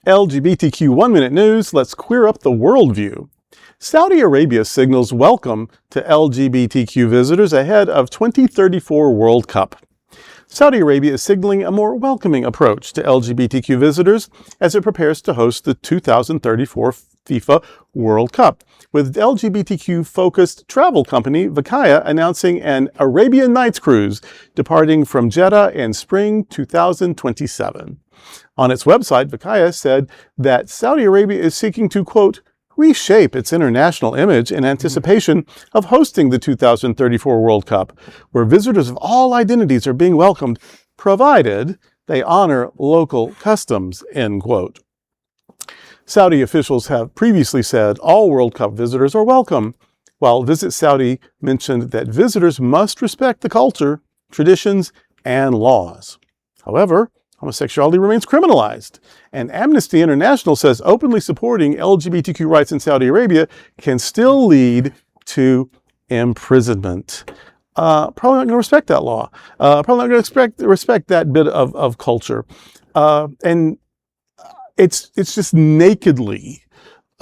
LGBTQ 1-Minute News, let's queer up the worldview. Saudi Arabia signals welcome to LGBTQ visitors ahead of 2034 World Cup. Saudi Arabia is signaling a more welcoming approach to LGBTQ visitors as it prepares to host the 2034 FIFA World Cup, with LGBTQ-focused travel company Vakaya announcing an Arabian Nights cruise departing from Jeddah in spring 2027. On its website, Vakaya said that Saudi Arabia is seeking to, quote, reshape its international image in anticipation of hosting the 2034 World Cup, where visitors of all identities are being welcomed, provided they honor local customs, end quote. Saudi officials have previously said all World Cup visitors are welcome, while Visit Saudi mentioned that visitors must respect the culture, traditions, and laws. However, homosexuality remains criminalized, and Amnesty International says openly supporting LGBTQ rights in Saudi Arabia can still lead to imprisonment. Probably not going to respect that law. Probably not going to respect that bit of culture. And it's just nakedly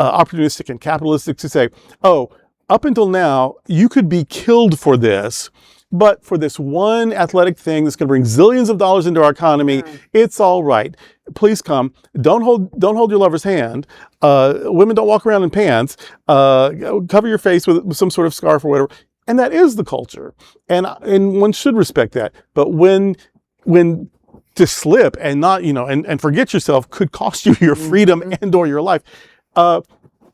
opportunistic and capitalistic to say, oh, up until now, you could be killed for this, but for this one athletic thing that's going to bring zillions of dollars into our economy, it's all right. Please come. Don't hold your lover's hand. Women don't walk around in pants. Cover your face with some sort of scarf or whatever. And that is the culture. And one should respect that. But when to slip and not, and forget yourself could cost you your freedom and or your life.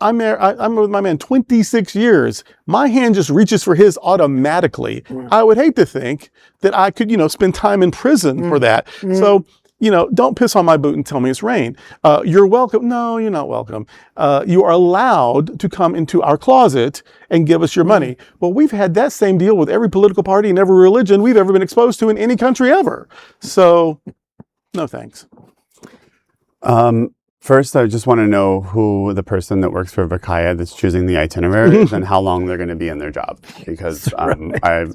I'm with my man 26 years. My hand just reaches for his automatically. I would hate to think that I could, spend time in prison for that. So, don't piss on my boot and tell me it's rain. You're welcome. No, you're not welcome. You are allowed to come into our closet and give us your money. Well, we've had that same deal with every political party and every religion we've ever been exposed to in any country ever. So, no thanks. First, I just want to know who the person that works for Vakaya that's choosing the itinerary is and how long they're going to be in their job. Because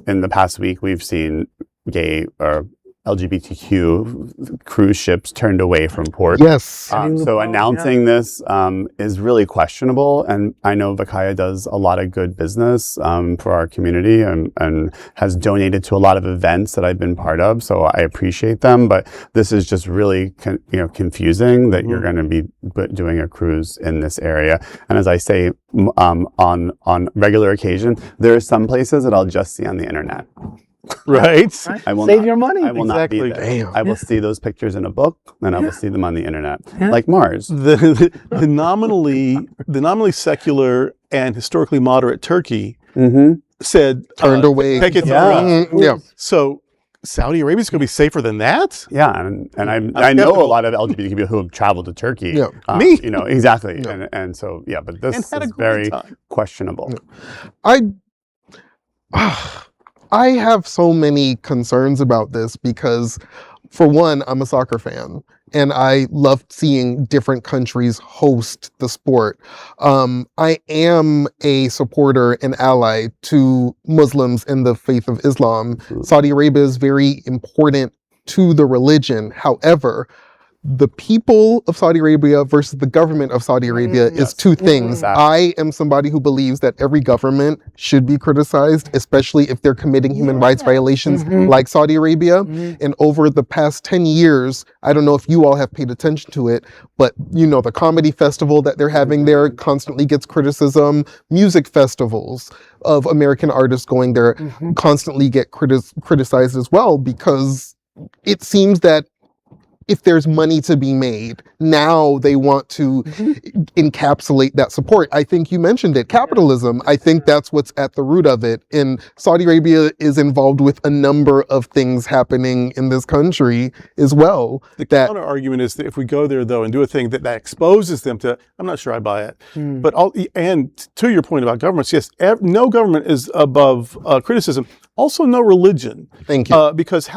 in the past week, we've seen gay or LGBTQ cruise ships turned away from port. Yes. So announcing this is really questionable. And I know Vakaya does a lot of good business for our community and has donated to a lot of events that I've been part of. So I appreciate them. But this is just really confusing that you're going to be doing a cruise in this area. And as I say, on regular occasion, there are some places that I'll just see on the internet. Right. I will Save your money. I will not be there. Damn. I will see those pictures in a book, and I will see them on the internet, like Mars. The nominally secular and historically moderate Turkey said Turned away. Take it So Saudi Arabia is going to be safer than that? Yeah, and I know a lot of LGBT people who have traveled to Turkey. Yeah. Me? Exactly. Yeah. And so, yeah, but this And had a is great very time. questionable. I have so many concerns about this because, for one, I'm a soccer fan and I love seeing different countries host the sport. I am a supporter and ally to Muslims in the faith of Islam. Saudi Arabia is very important to the religion. However, the people of Saudi Arabia versus the government of Saudi Arabia is two things. Exactly. I am somebody who believes that every government should be criticized, especially if they're committing human rights violations like Saudi Arabia. And over the past 10 years, I don't know if you all have paid attention to it, but the comedy festival that they're having there constantly gets criticism. Music festivals of American artists going there constantly get criticized as well, because it seems that if there's money to be made, now they want to encapsulate that support. I think you mentioned it, capitalism. I think that's what's at the root of it. And Saudi Arabia is involved with a number of things happening in this country as well. The counter argument is that if we go there, though, and do a thing that exposes them to, I'm not sure I buy it. But and to your point about governments, yes, no government is above criticism. Also, no religion. Thank you. Because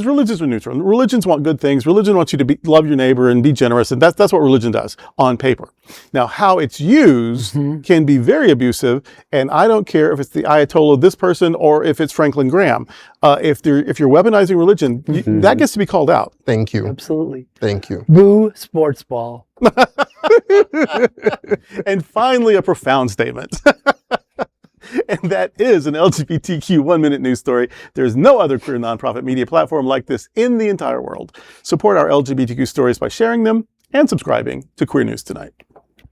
religions are neutral. Religions want good things. Religion wants you to love your neighbor and be generous, and that's what religion does on paper. Now, how it's used can be very abusive, and I don't care if it's the Ayatollah, this person, or if it's Franklin Graham. If you're weaponizing religion, that gets to be called out. Thank you. Absolutely. Thank you. Boo sports ball. And finally, a profound statement. And that is an LGBTQ 1-minute news story. There's no other queer nonprofit media platform like this in the entire world. Support our LGBTQ stories by sharing them and subscribing to Queer News Tonight.